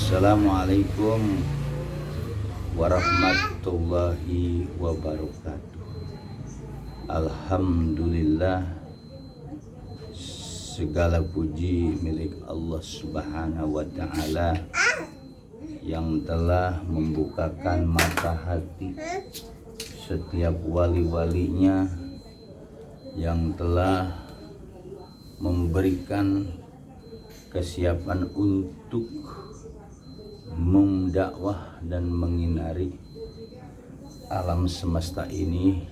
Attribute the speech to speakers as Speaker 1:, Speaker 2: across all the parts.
Speaker 1: Assalamualaikum warahmatullahi wabarakatuh. Alhamdulillah, segala puji milik Allah Subhanahu wa ta'ala yang telah membukakan mata hati setiap wali-walinya, yang telah memberikan kesiapan untuk mendakwah dan menginari alam semesta ini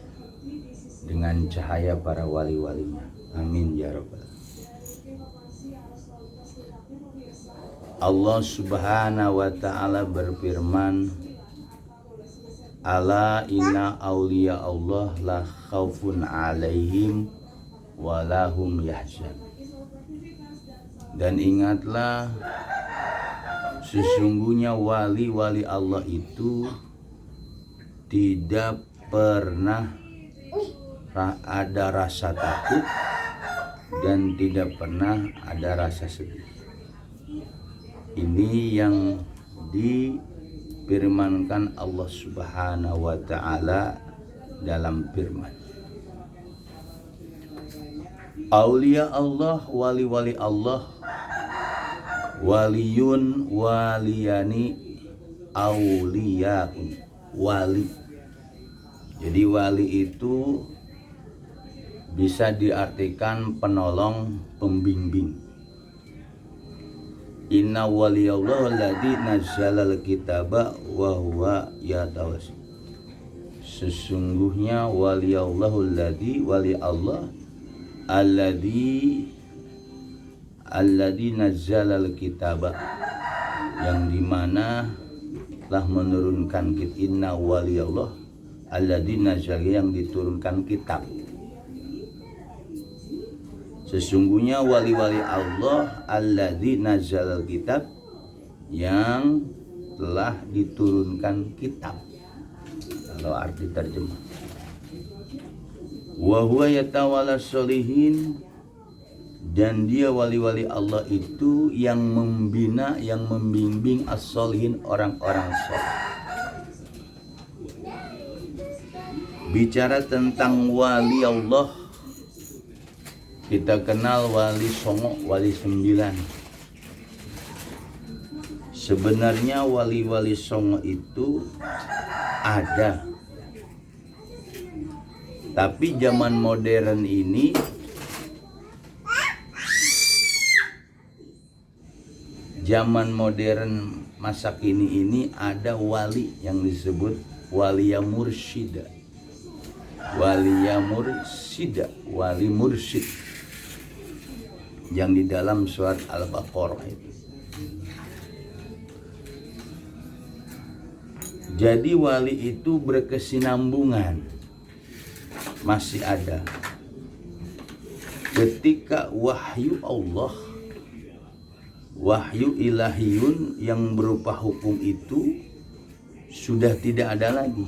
Speaker 1: dengan cahaya para wali-walinya. Amin ya rabbal. Allah Subhanahu wa ta'ala berfirman, ala inna awliya Allah la khaufun alaihim wa lahum yahzan. Dan ingatlah, sesungguhnya wali-wali Allah itu tidak pernah ada rasa takut dan tidak pernah ada rasa sedih. Ini yang difirmankan Allah Subhanahu wa ta'ala dalam firman. Aulia Allah, wali-wali Allah, waliyun waliyani auliyaun, wali. Jadi wali itu bisa diartikan penolong, pembimbing. Inna waliyallahu alladzi nazzalal kitaba wa huwa yatawassi. Sesungguhnya waliyallahu alladzi, wali Allah alladzi nazzalal kitaba, yang dimana telah menurunkan kitab. Inna waliyallah alladzi nazzal, yang diturunkan kitab. Sesungguhnya wali-wali Allah alladzi nazzalal kitab, yang telah diturunkan kitab. Kalau arti terjemah, wa huwa yatawalla sholihin, dan dia wali-wali Allah itu yang membina, yang membimbing as-sholihin, orang-orang saleh. Bicara tentang wali Allah, kita kenal wali songo, wali 9. Sebenarnya wali-wali songo itu ada, tapi zaman modern ini masa kini ini ada wali yang disebut waliya mursyida. Waliya mursyida, wali mursyid, yang di dalam surat Al-Baqarah itu. Jadi wali itu berkesinambungan, masih ada. Ketika wahyu Allah, wahyu ilahiyun yang berupa hukum itu sudah tidak ada lagi.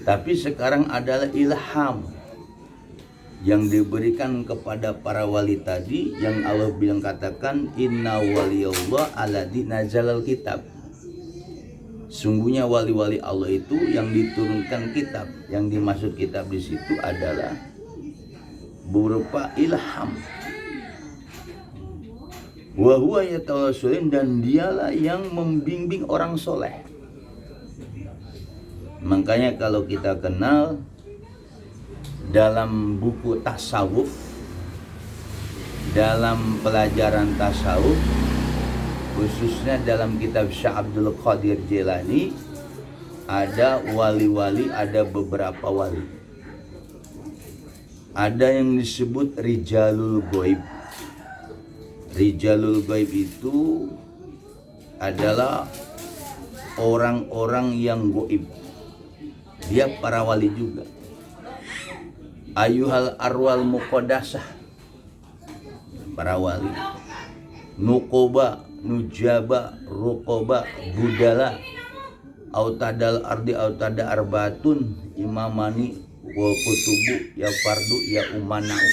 Speaker 1: Tapi sekarang adalah ilham yang diberikan kepada para wali tadi, yang Allah bilang, katakan inna waliyallah alladzi nazzalal kitab. Sungguhnya wali-wali Allah itu yang diturunkan kitab. Yang dimaksud kitab di situ adalah berupa ilham. Wa huwa yatawassalin, dan dialah yang membimbing orang soleh. Makanya kalau kita kenal dalam buku tasawuf, dalam pelajaran tasawuf, khususnya dalam kitab Syekh Abdul Qadir Jilani, ada wali-wali, ada beberapa wali. Ada yang disebut rijalul ghaib. Rijalul ghaib itu adalah orang-orang yang gaib. Dia para wali juga. Ayuhal arwal muqaddasah, para wali. Nuqoba, nujaba, ruqoba, budala, autadal ardi, autada arbatun, imamani, wa kutubu, ya fardu, ya umanau.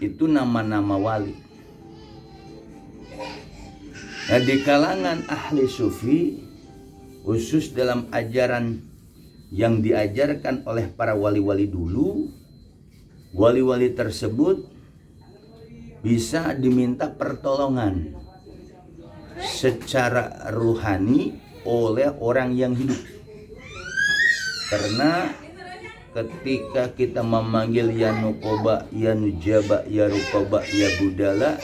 Speaker 1: Itu nama-nama wali. Nah, di kalangan ahli sufi, khusus dalam ajaran yang diajarkan oleh para wali-wali dulu, wali-wali tersebut bisa diminta pertolongan secara ruhani oleh orang yang hidup. Karena ketika kita memanggil ya Nuqoba, ya Nujaba, ya Ruqoba, ya Budala,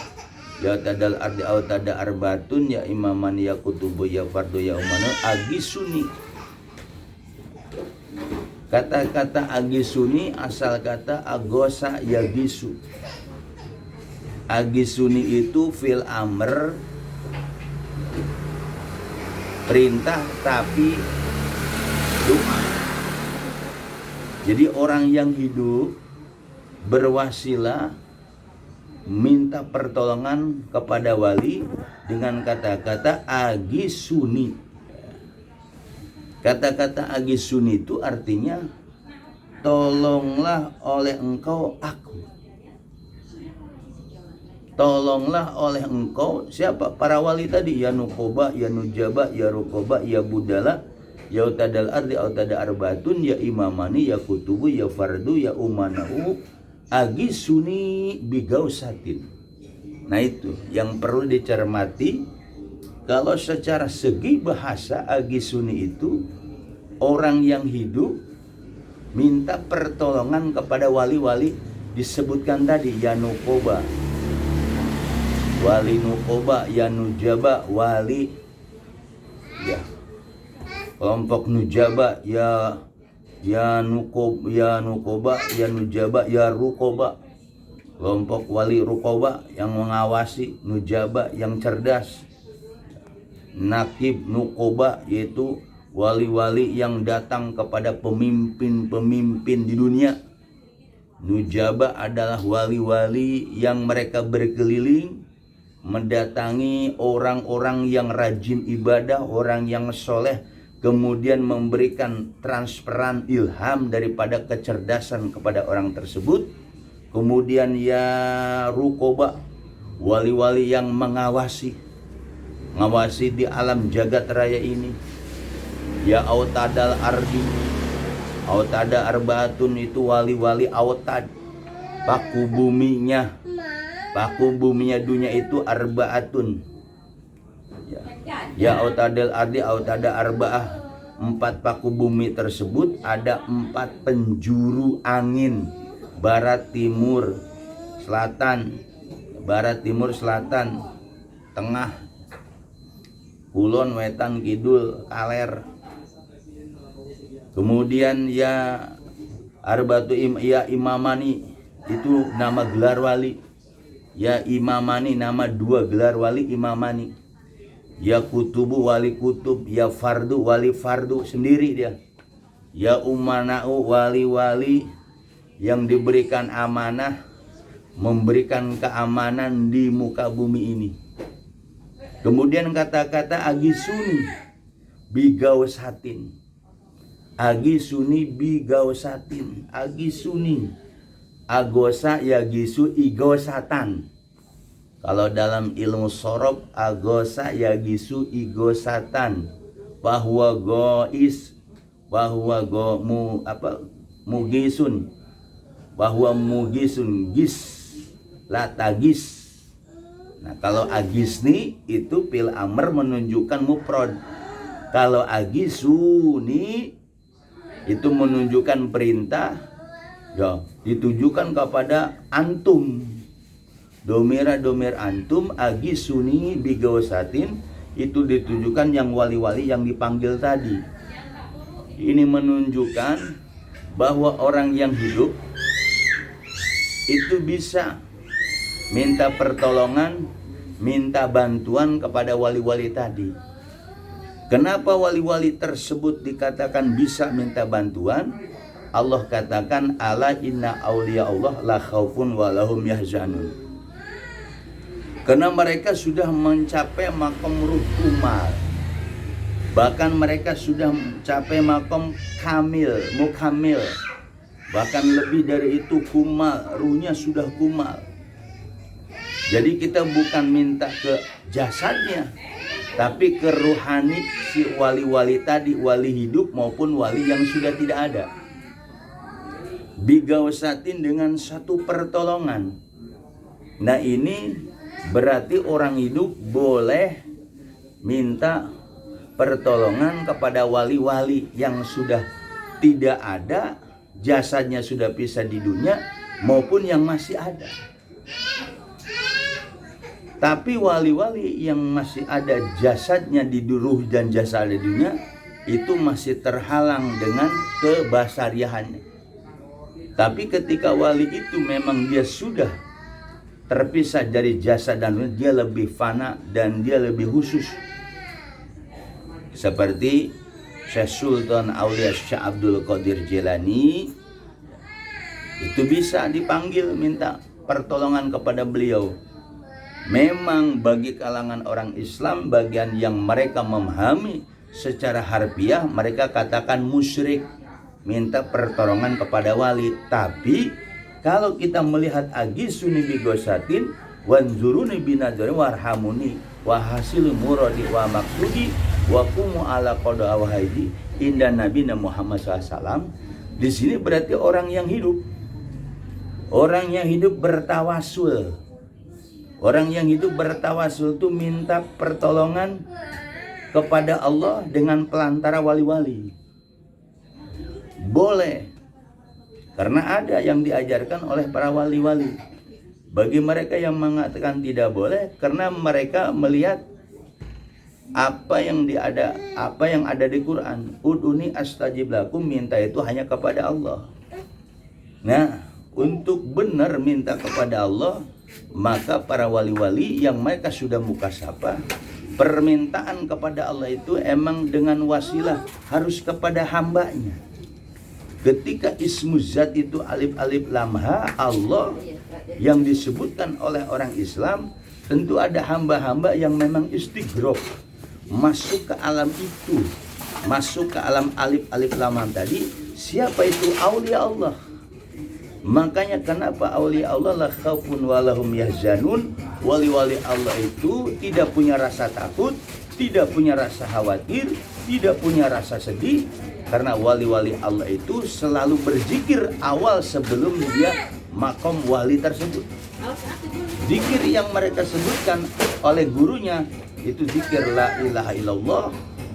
Speaker 1: ya Tadal Ardi au Tada Arbatun, ya Imaman, ya Kutubu, ya Fardu, ya Umano, Agisuni. Kata-kata Agisuni asal kata Agosa Yagisu. Agisuni itu fil amr, perintah tapi doa. Jadi orang yang hidup berwasilah minta pertolongan kepada wali dengan kata-kata Agisuni. Kata-kata Agisuni itu artinya tolonglah oleh engkau aku. Tolonglah oleh engkau siapa? Para wali tadi, ya Nuqoba, ya Nujaba, ya Ruqoba, ya Budala, ya Tadal Ardi au Tada Arbatun, ya Imamani, ya Kutubu, ya Fardu, ya Umanahu, Agisuni bigausatin. Nah, itu yang perlu dicermati. Kalau secara segi bahasa, Agisuni itu orang yang hidup minta pertolongan kepada wali-wali disebutkan tadi, ya Nuqoba, wali Nuqoba, ya Nujaba, wali ya kelompok Nujaba, ya Nuqoba, ya Nujaba, ya Ruqoba, kelompok wali Ruqoba yang mengawasi, Nujaba yang cerdas, Nakib Nuqoba yaitu wali-wali yang datang kepada pemimpin-pemimpin di dunia. Nujaba adalah wali-wali yang mereka berkeliling mendatangi orang-orang yang rajin ibadah, orang yang soleh, kemudian memberikan transferan ilham daripada kecerdasan kepada orang tersebut. Kemudian ya Ruqoba, wali-wali yang mengawasi di alam jagat raya ini. Ya Autadal Ardi, Autada Arbatun itu wali-wali Autad, paku buminya dunia itu Arbaatun. Ya Autadal Ardi, Autada Arbaah, 4 paku bumi tersebut ada 4 penjuru angin, barat, timur, selatan, tengah, kulon, wetan, kidul, kaler. Kemudian ya Arbatu ya Imamani itu nama gelar wali. Ya Imamani nama 2 gelar wali Imamani. Ya Kutubu wali kutub, ya Fardu wali fardu sendiri dia. Ya Umana'u wali-wali yang diberikan amanah, memberikan keamanan di muka bumi ini. Kemudian kata-kata Agisuni bigausatin. Agisuni bigausatin. Agisuni agosa yagisu igosatan. Kalau dalam ilmu sorob, agosa yagisu igosatan, bahwa gois, bahwa mugisun, bahwa mugisun, gis latagis. Nah, kalau agisni itu fil amr menunjukkan mufrad. Kalau agisuni itu menunjukkan perintah, ya ditujukan kepada antum. Domir antum, Agisuni bigausatin itu ditujukan yang wali-wali yang dipanggil tadi. Ini menunjukkan bahwa orang yang hidup itu bisa minta pertolongan, minta bantuan kepada wali-wali tadi. Kenapa wali-wali tersebut dikatakan bisa minta bantuan? Allah katakan ala inna awliya Allah la khaufun wa lahum yahzanun. Karena mereka sudah mencapai makom ruh kumal. Bahkan mereka sudah mencapai makom kamil, mukamil. Bahkan lebih dari itu kumal, ruhnya sudah kumal. Jadi kita bukan minta ke jasadnya, tapi ke ruhani si wali-wali tadi, wali hidup maupun wali yang sudah tidak ada. Bigausatin dengan satu pertolongan. Nah ini berarti orang hidup boleh minta pertolongan kepada wali-wali yang sudah tidak ada, jasadnya sudah pisah di dunia, maupun yang masih ada. Tapi wali-wali yang masih ada jasadnya di ruh dan jasad di dunia, itu masih terhalang dengan kebasariahannya. Tapi ketika wali itu memang dia sudah terpisah dari jasad dan ruh, dia lebih fana dan dia lebih khusus. Seperti Syekh Sultan Aulia Syekh Abdul Qadir Jilani, itu bisa dipanggil minta pertolongan kepada beliau. Memang bagi kalangan orang Islam, bagian yang mereka memahami secara harfiah, mereka katakan musyrik, minta pertolongan kepada wali. Tapi kalau kita melihat agisuni bigosatin wanzuruni binadari warhamuni wa hasil muradi wa maksudi wa kumu ala qada wa haidi inda Nabi Muhammad SAW, di sini berarti orang yang hidup. Orang yang hidup bertawasul. Orang yang hidup bertawasul itu minta pertolongan kepada Allah dengan pelantara wali-wali. Boleh. Karena ada yang diajarkan oleh para wali-wali. Bagi mereka yang mengatakan tidak boleh, karena mereka melihat apa yang ada di Quran. Ud'uni astajib lakum, minta itu hanya kepada Allah. Nah, untuk benar minta kepada Allah, maka para wali-wali yang mereka sudah mukasyafah, permintaan kepada Allah itu emang dengan wasilah harus kepada hambanya. Ketika ismu zat itu alif lamha Allah yang disebutkan oleh orang Islam, tentu ada hamba-hamba yang memang istighraq, masuk ke alam itu, masuk ke alam alif lam tadi. Siapa itu? Aulia Allah. Makanya kenapa aulia Allah la khaufun walahum yahzanun, wali-wali Allah itu tidak punya rasa takut, tidak punya rasa khawatir, tidak punya rasa sedih, karena wali-wali Allah itu selalu berzikir awal sebelum dia makom wali tersebut. Zikir yang mereka sebutkan oleh gurunya itu zikir la ilaha illallah,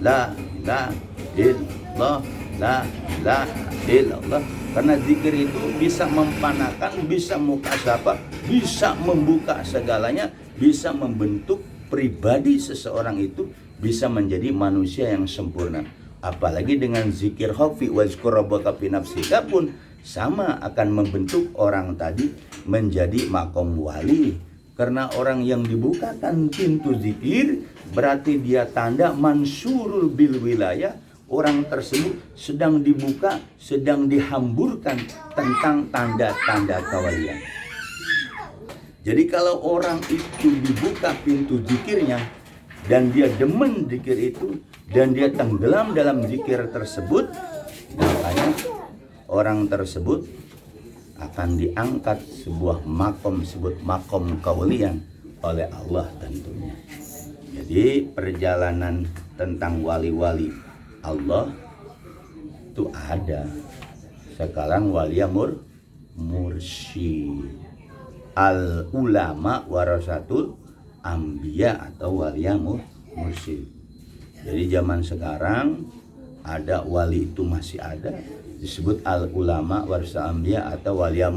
Speaker 1: la ilaha illallah, la ilaha illallah. Karena zikir itu bisa mempanakan, bisa mukasyafah, bisa membuka segalanya, bisa membentuk pribadi seseorang itu, bisa menjadi manusia yang sempurna. Apalagi dengan zikir khafi wazkur rabbaka fi nafsika pun sama, akan membentuk orang tadi menjadi makom wali. Karena orang yang dibukakan pintu zikir berarti dia tanda mansurul bil wilayah. Orang tersebut sedang dibuka, sedang dihamburkan tentang tanda-tanda kewalian. Jadi kalau orang itu dibuka pintu zikirnya dan dia demen zikir itu dan dia tenggelam dalam zikir tersebut, makanya orang tersebut akan diangkat sebuah makom, sebut makom kewalian oleh Allah tentunya. Jadi perjalanan tentang wali-wali Allah itu ada. Sekarang walia mursyid, al ulama warasatul anbiya atau walia mursyid. Jadi zaman sekarang ada wali itu masih ada, disebut al ulama warasatul anbiya atau walia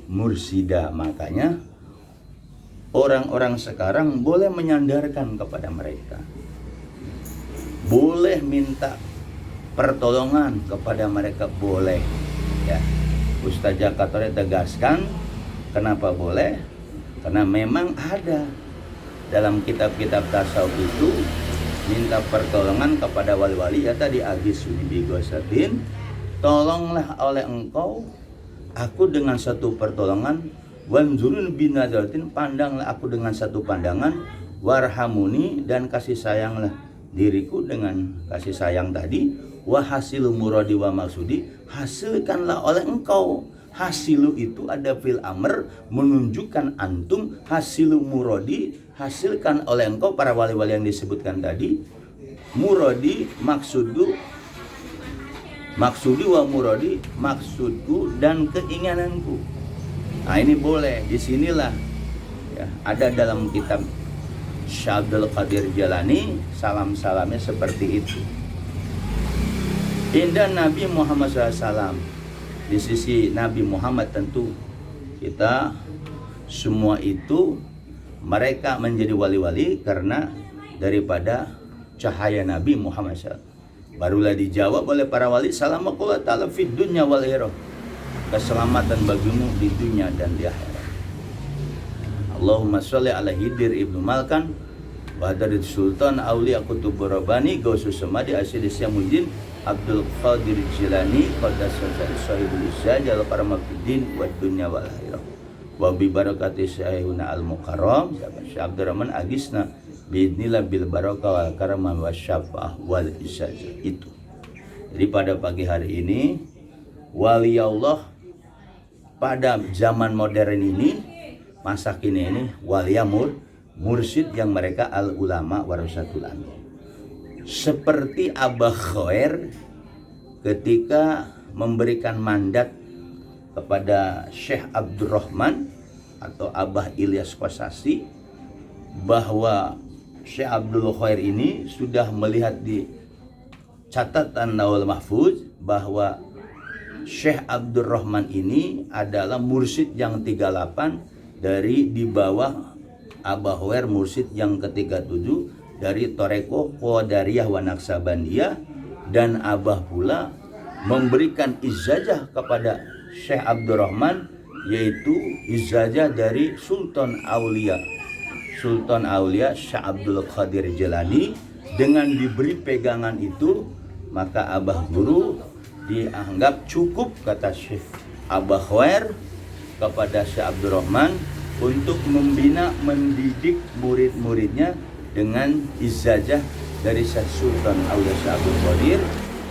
Speaker 1: mursida. Makanya orang-orang sekarang boleh menyandarkan kepada mereka, boleh minta pertolongan kepada mereka, boleh ya. Ustaz Jakatore tegaskan kenapa boleh, karena memang ada dalam kitab-kitab tasawuf itu minta pertolongan kepada wali-wali. Ya tadi agis bigosatin, tolonglah oleh engkau aku dengan satu pertolongan, wanzurun binadaratin, pandanglah aku dengan satu pandangan, warhamuni, dan kasih sayanglah diriku dengan kasih sayang tadi, wa hasil muradi wa maksudi, hasilkanlah oleh engkau Hasilu itu ada fil amr menunjukkan antum, hasilu murodi hasilkan oleh engkau para wali-wali yang disebutkan tadi. Murodi maksudi wa murodi maksudku dan keinginanku. Nah ini boleh, disinilah ya, ada dalam kitab Syekh Abdul Qadir Jalani salam-salamnya seperti itu. Indah Nabi Muhammad SAW, di sisi Nabi Muhammad tentu kita semua itu mereka menjadi wali-wali karena daripada cahaya Nabi Muhammad SAW. Barulah dijawab oleh para wali, salamualaikum ta'ala fid dunya wal akhirah, keselamatan bagimu di dunia dan di akhirat. Allahumma sholli ala Hidir ibnu Malkan Badarid Sultan Aulia Kutubur Rabbani Gausus Samadi Asyid Syamuddin Abdul Qadir Jilani Qaddasallahu sahibul izzajal karamafiddin wa dunya wal akhirah wa bi barakati syaihuna al mukarram Syekh Abdurrahman Agisna biidznillah bil barakah wal karamah wasyafa'ah wal izzajah. Itu. Jadi pada pagi hari ini wali Allah pada zaman modern ini, masa kini ini, wali mursyid yang mereka al ulama warasatul anbiya. Seperti Abah Khair ketika memberikan mandat kepada Syekh Abdurrahman atau Abah Ilyas Kosasi bahwa Syekh Abdul Khair ini sudah melihat di catatan Lauhul Mahfuz bahwa Syekh Abdurrahman ini adalah mursyid yang 38 dari di bawah Abah Khair mursyid yang ke-37 dari Toreko Qadariyah wa Naksabandiyah, dan Abah pula memberikan ijazah kepada Syekh Abdurrahman, yaitu ijazah dari Sultan Aulia Syekh Abdul Qadir Jalani. Dengan diberi pegangan itu, maka Abah Guru dianggap cukup, kata Syekh Abah Khair kepada Syekh Abdurrahman, untuk membina, mendidik murid-muridnya dengan ijazah dari Syekh Sultan Aulia Syekh Abdul Qadir.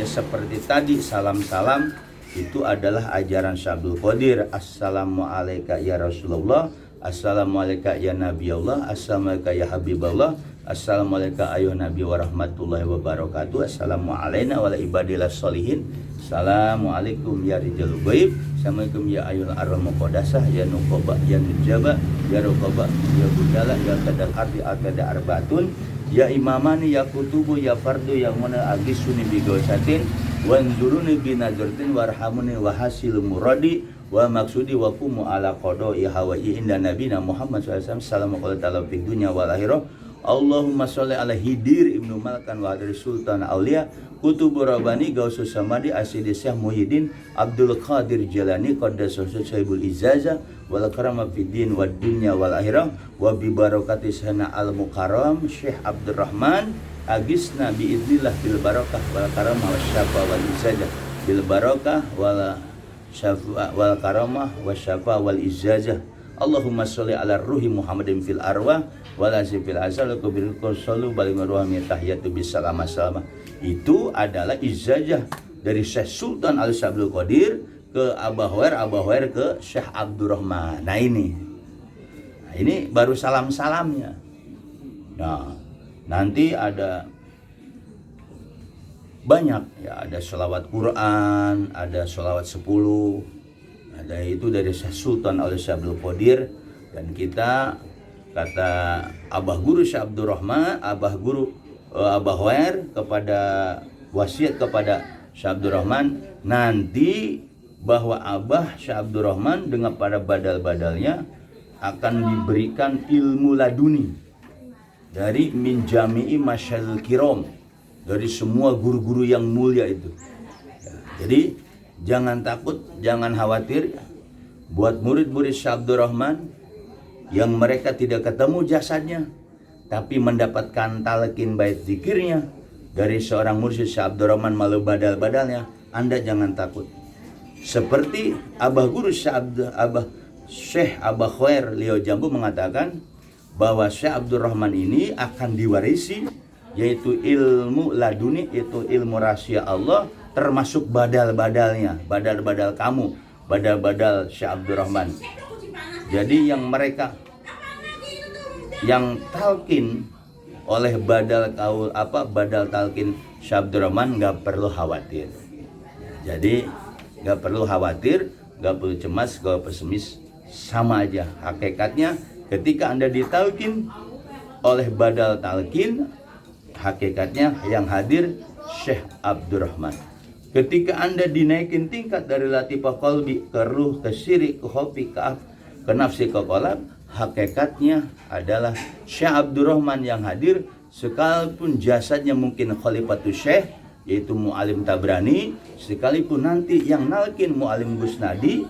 Speaker 1: Ya seperti tadi salam-salam itu adalah ajaran Syekh Abdul Qadir. Assalamualaikum ya Rasulullah, assalamualaikum ya Nabi Allah, assalamualaikum ya Habibullah, assalamualaikum ayuh Nabi warahmatullahi wabarakatuh, assalamualaikum wa ala ibadillah sholihin, assalamualaikum ya rijalul ghaib, assalamualaikum ya ayuh arwah muqaddasah, ya nuqaba ya nujaba ya ruqaba ya budala ya kadal ardi akada arbaatun, ya imamani ya kutubu ya fardu ya muna agisuni bigausatin wanzuruni binazartin warhamuni wahasil muradi wa maksudi wa kumu ala qada ya hawa'i inda nabina Muhammad SAW sallallahu alaihi wa dunya wal akhirah. Allahumma sholli ala Hidir ibnu Malkan wa dari Sultan Aulia Kutubur Rabbani Gausus Samadi Asyid Syekh Muhyiddin Abdul Qadir Jalani Qaddasallahu sahibul izzazah wal karamah fiddin wad dunya wal akhirah wa bi barakati sana al mukarram Syekh Abdurrahman Agisna bi idznillah bil barakah wal karamah wasyafa wal izzazah bil barakah wal syafa wal karamah wasyafa wal izzazah. Allahumma sholli ala ruhi Muhammadin fil arwah wala fil azal kubir sallu bali marwami tahiyatu bisalama salama. Itu adalah ijazah dari Syekh Sultan Al Abdul Qadir ke Abah Khair ke Syekh Abdurrahman. Nah ini baru salam-salamnya. Nah, nanti ada banyak ya, ada sholawat Quran, ada sholawat 10, ada itu dari Syekh Sultan Al Abdul Qadir. Dan kita, kata Abah Guru Syekh Abdurrahman, Abah Khair kepada wasiat kepada Syekh Abdurrahman, nanti bahwa Abah Syekh Abdurrahman dengan pada badal-badalnya akan diberikan ilmu laduni dari min jami'i masyal kiram, dari semua guru-guru yang mulia itu. Jadi jangan takut, jangan khawatir buat murid-murid Syekh Abdurrahman yang mereka tidak ketemu jasadnya, tapi mendapatkan talqin bait zikirnya dari seorang mursyid Syekh Abdurrahman malu badal-badalnya. Anda jangan takut. Seperti Abah Guru Syekh Abah Khair Leo Jambu mengatakan bahwa Syekh Abdurrahman ini akan diwarisi, yaitu ilmu laduni, itu ilmu rahasia Allah, termasuk badal-badalnya, badal-badal kamu, badal-badal Syekh Abdurrahman. Jadi yang mereka yang talkin oleh badal talkin Syekh Abdurrahman nggak perlu khawatir. Jadi nggak perlu khawatir, nggak perlu cemas, nggak perlu pesimis, sama aja. Hakikatnya ketika Anda ditalkin oleh badal talkin, hakikatnya yang hadir Syekh Abdurrahman. Ketika Anda dinaikin tingkat dari latifah qalbi ke ruh, ke syirik, ke hobi, ke nafsi, ke qalb, hakikatnya adalah Syekh Abdurrahman yang hadir. Sekalipun jasadnya mungkin Khalifatul Syekh, yaitu Mu'alim Tabrani, sekalipun nanti yang nalkin Mu'alim Gusnadi,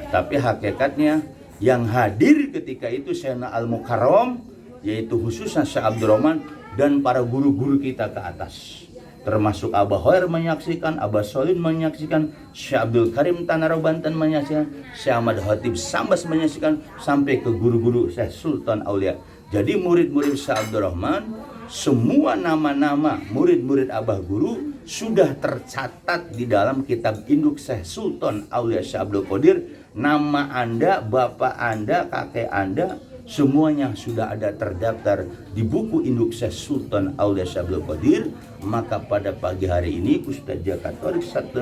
Speaker 1: tapi hakikatnya yang hadir ketika itu Sayyidina Al-Mukarram, yaitu khususnya Syekh Abdurrahman dan para guru-guru kita ke atas, termasuk Abah Hoir menyaksikan, Abah Solin menyaksikan, Syekh Abdul Karim Tanara Banten menyaksikan, Syekh Ahmad Khatib Sambas menyaksikan, sampai ke guru-guru Syekh Sultan Aulia. Jadi murid-murid Syekh Abdurrahman, semua nama-nama murid-murid Abah Guru sudah tercatat di dalam kitab induk Syekh Sultan Aulia Syekh Abdul Qadir. Nama Anda, bapak Anda, kakek Anda, semuanya sudah ada terdaftar di buku induk Syekh Sultan Aulia Syekh Abdul Qadir. Maka pada pagi hari ini Ustaz Jakatorik 165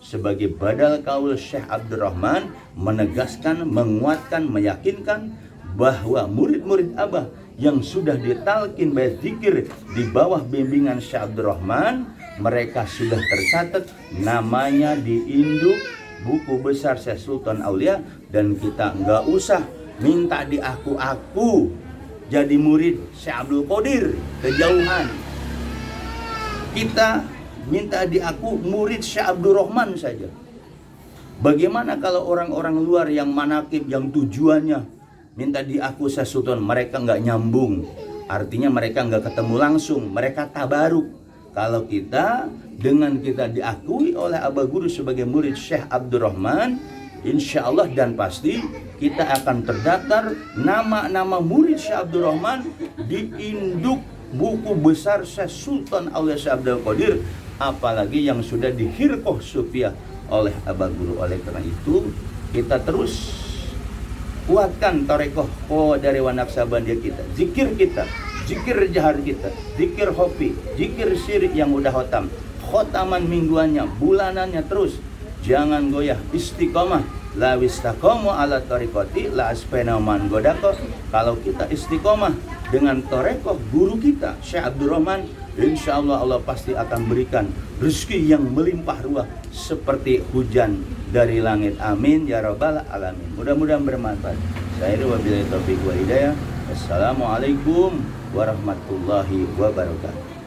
Speaker 1: sebagai badal kaul Syekh Abdurrahman menegaskan, menguatkan, meyakinkan bahwa murid-murid Abah yang sudah ditalkin baik zikir di bawah bimbingan Syekh Abdurrahman, mereka sudah tercatat namanya di induk buku besar Syekh Sultan Aulia. Dan kita nggak usah minta diaku-aku jadi murid Syekh Abdul Qadir kejauhan. Kita minta diaku murid Syekh Abdurrahman saja. Bagaimana kalau orang-orang luar yang manakib, yang tujuannya minta diaku Syekh Sultan, mereka nggak nyambung, artinya mereka nggak ketemu langsung, mereka tabaruk. Kalau kita dengan kita diakui oleh Abah Guru sebagai murid Syekh Abdurrahman, insya Allah dan pasti kita akan terdaftar nama-nama murid Syekh Abdurrahman di induk buku besar Syekh Sultan Aulia Syekh Abdul Qadir, apalagi yang sudah dihirqoh Sufiyah oleh Abah Guru. Oleh karena itu kita terus kuatkan tarekoh dari Wanaksabandia kita, zikir kita, zikir jahar kita, zikir hobi, zikir syirik yang udah khotaman mingguannya, bulanannya terus, jangan goyah, istiqomah. La wistaqomu ala tarekoti la aspena man godako. Kalau kita istiqomah dengan tarekoh guru kita Syekh Abdurrahman, insya Allah Allah pasti akan berikan rezeki yang melimpah ruah seperti hujan dari langit. Amin ya rabbal alamin. Mudah-mudahan bermanfaat. Saya wabillahi taufiq wal hidayah. Assalamualaikum warahmatullahi wabarakatuh.